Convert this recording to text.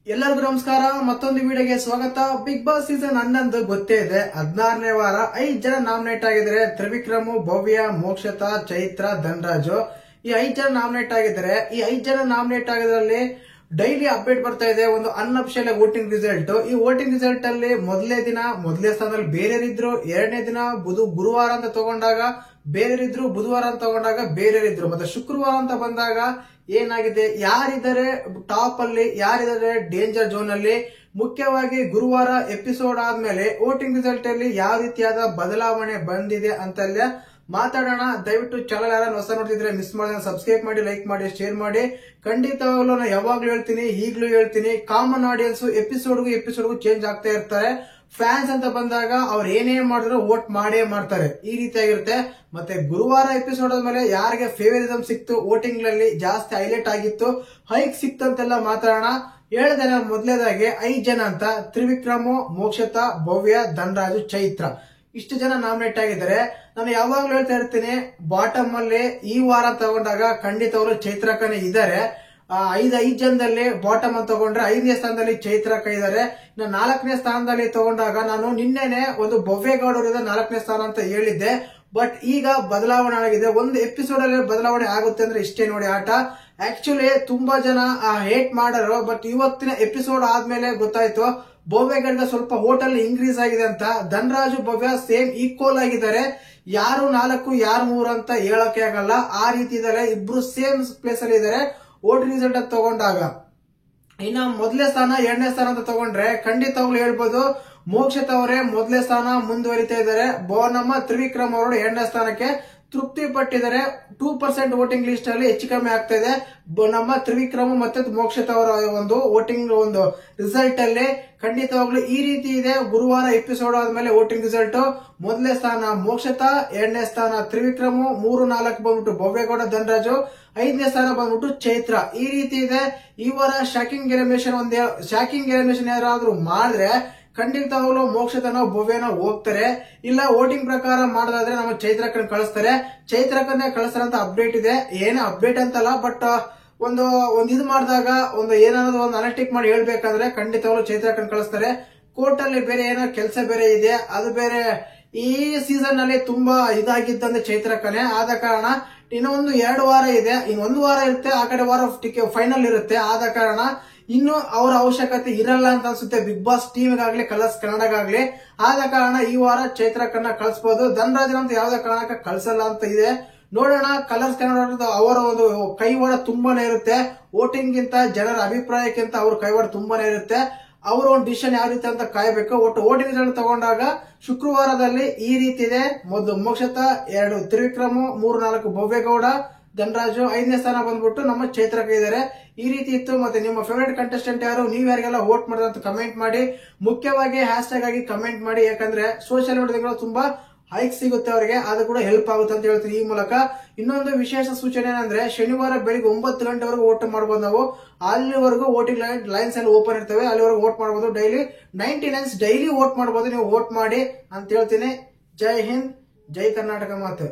ಎಲ್ಲರಿಗೂ ನಮಸ್ಕಾರ. ಮತ್ತೊಂದು ವಿಡಿಯೋಗೆ ಸ್ವಾಗತ. ಬಿಗ್ ಬಾಸ್ ಸೀಸನ್ 11 ಗೊತ್ತೇ ಇದೆ. 16ನೇ ವಾರ 5 ಜನ ನಾಮಿನೇಟ್ ಆಗಿದ್ದಾರೆ. ತ್ರಿವಿಕ್ರಮ್, ಭವ್ಯ, ಮೋಕ್ಷತಾ, ಚೈತ್ರ, ಧನರಾಜು ಈ 5 ಜನ ನಾಮಿನೇಟ್ ಆಗಿದ್ದಾರೆ. ಈ 5 ಜನ ನಾಮಿನೇಟ್ ಆಗಿದ್ರಲ್ಲಿ ಡೈಲಿ ಅಪ್ಡೇಟ್ ಬರ್ತಾ ಇದೆ. ಒಂದು ಅನ್ಅಫಿಷಿಯಲ್ ವೋಟಿಂಗ್ ರಿಸಲ್ಟ್. ಈ ವೋಟಿಂಗ್ ರಿಸಲ್ಟ್ ಅಲ್ಲಿ ಮೊದಲನೇ ಸ್ಥಾನದಲ್ಲಿ ಬೇರೆಯವರಿದ್ರು, ಎರಡನೇ ದಿನ ಗುರುವಾರ ಅಂತ ತಗೊಂಡಾಗ ಬೇರೆಯವರಿದ್ರು, ಬುಧವಾರ ಅಂತ ತಗೊಂಡಾಗ ಬೇರೆಯವರಿದ್ರು, ಮತ್ತೆ ಶುಕ್ರವಾರ ಅಂತ ಬಂದಾಗ ಏನಾಗಿದೆ, ಯಾರಿದ್ದಾರೆ ಟಾಪ್ ಅಲ್ಲಿ, ಯಾರಿದ್ದಾರೆ ಡೇಂಜರ್ ಝೋನ್ ಅಲ್ಲಿ. ಮುಖ್ಯವಾಗಿ ಗುರುವಾರ ಎಪಿಸೋಡ್ ಆದ್ಮೇಲೆ ವೋಟಿಂಗ್ ರಿಸಲ್ಟ್ ಅಲ್ಲಿ ಯಾವ ರೀತಿಯಾದ ಬದಲಾವಣೆ ಬಂದಿದೆ ಅಂತೆಲ್ಲ ಮಾತಾಡೋಣ. ದಯವಿಟ್ಟು ಚಾನಲ್ ಯಾರು ಹೊಸ ನೋಡ್ತಿದ್ರೆ ಮಿಸ್ ಮಾಡಿದ್ರೆ ಸಬ್ಸ್ಕ್ರೈಬ್ ಮಾಡಿ, ಲೈಕ್ ಮಾಡಿ, ಶೇರ್ ಮಾಡಿ. ಖಂಡಿತವಾಗ್ಲೂ ನಾನು ಯಾವಾಗ್ಲೂ ಹೇಳ್ತೀನಿ, ಈಗ್ಲೂ ಹೇಳ್ತೀನಿ, ಕಾಮನ್ ಆಡಿಯನ್ಸ್ ಎಪಿಸೋಡ್ಗೂ ಚೇಂಜ್ ಆಗ್ತಾ ಇರ್ತಾರೆ. ಫ್ಯಾನ್ಸ್ ಅಂತ ಬಂದಾಗ ಅವ್ರು ಏನೇ ಮಾಡಿದ್ರು ವೋಟ್ ಮಾಡೇ ಮಾಡ್ತಾರೆ. ಈ ರೀತಿಯಾಗಿರುತ್ತೆ. ಮತ್ತೆ ಗುರುವಾರ ಎಪಿಸೋಡ್ ಆದ್ಮೇಲೆ ಯಾರಿಗೆ ಫೇವರಿಸಮ್ ಸಿಕ್ತು, ವೋಟಿಂಗ್ ನಲ್ಲಿ ಜಾಸ್ತಿ ಹೈಲೈಟ್ ಆಗಿತ್ತು, ಹೈಕ್ ಸಿಕ್ತು ಅಂತೆಲ್ಲ ಮಾತಾಡೋಣ. ಹೇಳಿದೆ ನಾನು ಮೊದಲೇದಾಗಿ 5 ಜನ ಅಂತ. ತ್ರಿವಿಕ್ರಮ್, ಮೋಕ್ಷತಾ, ಭವ್ಯ, ಧನರಾಜು, ಚೈತ್ರ ಇಷ್ಟು ಜನ ನಾಮಿನೇಟ್ ಆಗಿದ್ದಾರೆ. ನಾನು ಯಾವಾಗ್ಲೂ ಹೇಳ್ತಾ ಇರ್ತೀನಿ, ಬಾಟಮ್ ಅಲ್ಲಿ ಈ ವಾರ ತಗೊಂಡಾಗ ಖಂಡಿತವಾಗ್ಲೂ ಚೈತ್ರಕ್ಕನೇ ಇದ್ದಾರೆ. 5 ಜನದಲ್ಲಿ ಬಾಟಮ್ ಅಂತ ತಗೊಂಡ್ರೆ 5ನೇ ಸ್ಥಾನದಲ್ಲಿ ಚೈತ್ರಕ್ಕ ಇದ್ದಾರೆ. ಇನ್ನು 4ನೇ ಸ್ಥಾನದಲ್ಲಿ ತಗೊಂಡಾಗ ನಾನು ನಿನ್ನೆನೆ ಒಂದು ಭವ್ಯಗೌಡ ಅವರಿಂದ 4ನೇ ಸ್ಥಾನ ಅಂತ ಹೇಳಿದ್ದೆ. ಬಟ್ ಈಗ ಬದಲಾವಣೆ ಆಗಿದೆ. ಒಂದು ಎಪಿಸೋಡ್ ಅಲ್ಲಿ ಬದಲಾವಣೆ ಆಗುತ್ತೆ ಅಂದ್ರೆ ಇಷ್ಟೇ ನೋಡಿ ಆಟ. ಆಕ್ಚುಲಿ ತುಂಬಾ ಜನ ಹೇಟ್ ಮಾಡರು. ಬಟ್ ಇವತ್ತಿನ ಎಪಿಸೋಡ್ ಆದ್ಮೇಲೆ ಗೊತ್ತಾಯ್ತು ಭವ್ಯಗೌಡ ಸ್ವಲ್ಪ ಹೋಟೆಲ್ ಇನ್ಕ್ರೀಸ್ ಆಗಿದೆ ಅಂತ. ಧನರಾಜು, ಭವ್ಯ ಸೇಮ್ ಈಕ್ವಲ್ ಆಗಿದ್ದಾರೆ. ಯಾರು 4 ಯಾರು 3 ಅಂತ ಹೇಳಕ್ಕೆ ಆಗಲ್ಲ. ಆ ರೀತಿ ಇದ್ದಾರೆ. ಇಬ್ರು ಸೇಮ್ ಪ್ಲೇಸ್ ಅಲ್ಲಿ ಇದ್ದಾರೆ ವೋಟ್ ರಿಸಲ್ಟ್ ಅಂತ ತಗೊಂಡಾಗ. ಇನ್ನ ಮೊದಲನೇ ಸ್ಥಾನ, 2ನೇ ಸ್ಥಾನ ಅಂತ ತಗೊಂಡ್ರೆ ಖಂಡಿತವಾಗ್ಲೂ ಹೇಳ್ಬೋದು ಮೋಕ್ಷತಾ ಅವರೇ ಮೊದಲನೇ ಸ್ಥಾನ ಮುಂದುವರಿತಾ ಇದ್ದಾರೆ. ನಮ್ಮ ತ್ರಿವಿಕ್ರಮ್ ಅವರು 2ನೇ ಸ್ಥಾನಕ್ಕೆ ತೃಪ್ತಿ ಪಟ್ಟಿದ್ದಾರೆ. 2% ವೋಟಿಂಗ್ ಲಿಸ್ಟ್ ಅಲ್ಲಿ ಹೆಚ್ಚು ಕಮ್ಮಿ ಆಗ್ತಾ ಇದೆ. ನಮ್ಮ ತ್ರಿವಿಕ್ರಮ್ ಮತ್ತೆ ಮೋಕ್ಷತಾ ಅವರ ಒಂದು ವೋಟಿಂಗ್ ಒಂದು ರಿಸಲ್ಟ್ ಅಲ್ಲಿ ಖಂಡಿತವಾಗ್ಲೂ ಈ ರೀತಿ ಇದೆ. ಗುರುವಾರ ಎಪಿಸೋಡ್ ಆದ್ಮೇಲೆ ವೋಟಿಂಗ್ ರಿಸಲ್ಟ್ ಮೊದಲನೇ ಸ್ಥಾನ ಮೋಕ್ಷತಾ, 2ನೇ ಸ್ಥಾನ ತ್ರಿವಿಕ್ರಮ್, 3, 4 ಬಂದ್ಬಿಟ್ಟು ಭವ್ಯಗೌಡ, ಧನರಾಜು, 5ನೇ ಸ್ಥಾನ ಬಂದ್ಬಿಟ್ಟು ಚೈತ್ರ. ಈ ರೀತಿ ಇದೆ. ಈ ವಾರ ಶಾಕಿಂಗ್ ಎಲಿಮಿನೇಷನ್ ಯಾರಾದ್ರೂ ಮಾಡಿದ್ರೆ ಖಂಡಿತವಾಗ್ಲೂ ಮೋಕ್ಷತನ ಭವ್ಯನ ಹೋಗ್ತಾರೆ. ಇಲ್ಲ ವೋಟಿಂಗ್ ಪ್ರಕಾರ ಮಾಡೋದಾದ್ರೆ ನಮ್ಮ ಚೈತ್ರಕ್ಕನ್ನ ಕಳಿಸ್ತಾರೆ. ಚೈತ್ರಕ್ಕನ್ನೇ ಕಳಿಸ್ತಾರೆ ಅಂತ ಅಪ್ಡೇಟ್ ಇದೆ. ಏನು ಅಪ್ಡೇಟ್ ಅಂತಲ್ಲ, ಬಟ್ ಒಂದು ಇದು ಮಾಡಿದಾಗ ಒಂದು ಏನಾದ್ರು ಒಂದು ಅನಸ್ಟಿಕ್ ಮಾಡಿ ಹೇಳ್ಬೇಕಂದ್ರೆ ಖಂಡಿತವಾಗ್ಲೂ ಚೈತ್ರಕ್ಕನ್ನ ಕಳಿಸ್ತಾರೆ. ಕೋರ್ಟ್ ಅಲ್ಲಿ ಬೇರೆ ಏನೋ ಕೆಲಸ ಬೇರೆ ಇದೆ, ಅದು ಬೇರೆ ಈ ಸೀಸನ್ ಅಲ್ಲಿ ತುಂಬಾ ಇದಾಗಿದ್ದಂದ್ರೆ ಚೈತ್ರಕ್ಕನೇ. ಆದ ಕಾರಣ ಇನ್ನೊಂದು 2 ವಾರ ಇದೆ. ಇನ್ನೊಂದು ವಾರ ಇರುತ್ತೆ, ಆ ಕಡೆ ವಾರ ಫೈನಲ್ ಇರುತ್ತೆ. ಆದ ಕಾರಣ ಇನ್ನು ಅವರ ಅವಶ್ಯಕತೆ ಇರಲ್ಲ ಅಂತ ಅನ್ಸುತ್ತೆ ಬಿಗ್ ಬಾಸ್ ಟೀಮ್ಗಾಗ್ಲಿ ಕಲರ್ಸ್ ಕನ್ನಡಗಾಗ್ಲಿ. ಆದ ಕಾರಣ ಈ ವಾರ ಚೈತ್ರಕ್ಕನ್ನ ಕಳಿಸಬಹುದು. ಧನರಾಜನಂತ ಯಾವುದೇ ಕಾರಣಕ್ಕೆ ಕಳ್ಸಲ್ಲ ಅಂತ ಇದೆ. ನೋಡೋಣ. ಕಲರ್ಸ್ ಕನ್ನಡ ಅವರ ಒಂದು ಕೈವಾಡ ತುಂಬಾನೇ ಇರುತ್ತೆ. ವೋಟಿಂಗ್ ಗಿಂತ ಜನರ ಅಭಿಪ್ರಾಯಕ್ಕಿಂತ ಅವ್ರ ಕೈವಾಡ ತುಂಬಾನೇ ಇರುತ್ತೆ. ಅವರು ಒಂದು ಡಿಸಿಷನ್ ಯಾವ ರೀತಿ ಅಂತ ಕಾಯಬೇಕು. ಒಟ್ಟು ವೋಟಿಂಗ್ ರಿಸಲ್ಟ್ ತಗೊಂಡಾಗ ಶುಕ್ರವಾರದಲ್ಲಿ ಈ ರೀತಿ ಇದೆ. ಮೊದಲು ಮೋಕ್ಷತಾ, 2 ತ್ರಿವಿಕ್ರಮ್, 3, 4 ಭವ್ಯಗೌಡ, ಧನರಾಜು, 5ನೇ ಸ್ಥಾನ ಬಂದ್ಬಿಟ್ಟು ನಮ್ಮ ಚೈತ್ರಕ್ಕ ಇದ್ದಾರೆ. ಈ ರೀತಿ ಇತ್ತು. ಮತ್ತೆ ನಿಮ್ಮ ಫೇವರೇಟ್ ಕಂಟೆಸ್ಟೆಂಟ್ ಯಾರು, ನೀವು ಯಾರಿಗೆಲ್ಲ ವೋಟ್ ಮಾಡಿದ್ರೆ ಅಂತ ಕಮೆಂಟ್ ಮಾಡಿ. ಮುಖ್ಯವಾಗಿ ಹ್ಯಾಶ್ಟ್ಯಾಗ್ ಆಗಿ ಕಮೆಂಟ್ ಮಾಡಿ. ಯಾಕಂದ್ರೆ ಸೋಷಿಯಲ್ ಮೀಡಿಯಾದಲ್ಲಿ ತುಂಬಾ ಹೈಕ್ ಸಿಗುತ್ತೆ ಅವರಿಗೆ, ಅದು ಕೂಡ ಹೆಲ್ಪ್ ಆಗುತ್ತೆ ಅಂತ ಹೇಳ್ತೀನಿ ಈ ಮೂಲಕ. ಇನ್ನೊಂದು ವಿಶೇಷ ಸೂಚನೆ ಏನಂದ್ರೆ ಶನಿವಾರ ಬೆಳಿಗ್ಗೆ 9 ಗಂಟೆವರೆಗೂ ವೋಟ್ ಮಾಡಬಹುದು ನಾವು. ಅಲ್ಲಿವರೆಗೂ ವೋಟಿಂಗ್ ಲೈನ್ಸ್ ಎಲ್ಲ ಓಪನ್ ಇರ್ತವೆ. ಅಲ್ಲಿವರೆಗೂ ವೋಟ್ ಮಾಡಬಹುದು. ಡೈಲಿ 90 ಲೈನ್ಸ್ ಡೈಲಿ ವೋಟ್ ಮಾಡಬಹುದು. ನೀವು ವೋಟ್ ಮಾಡಿ ಅಂತ ಹೇಳ್ತೀನಿ. ಜೈ ಹಿಂದ್, ಜೈ ಕರ್ನಾಟಕ ಮಾತು.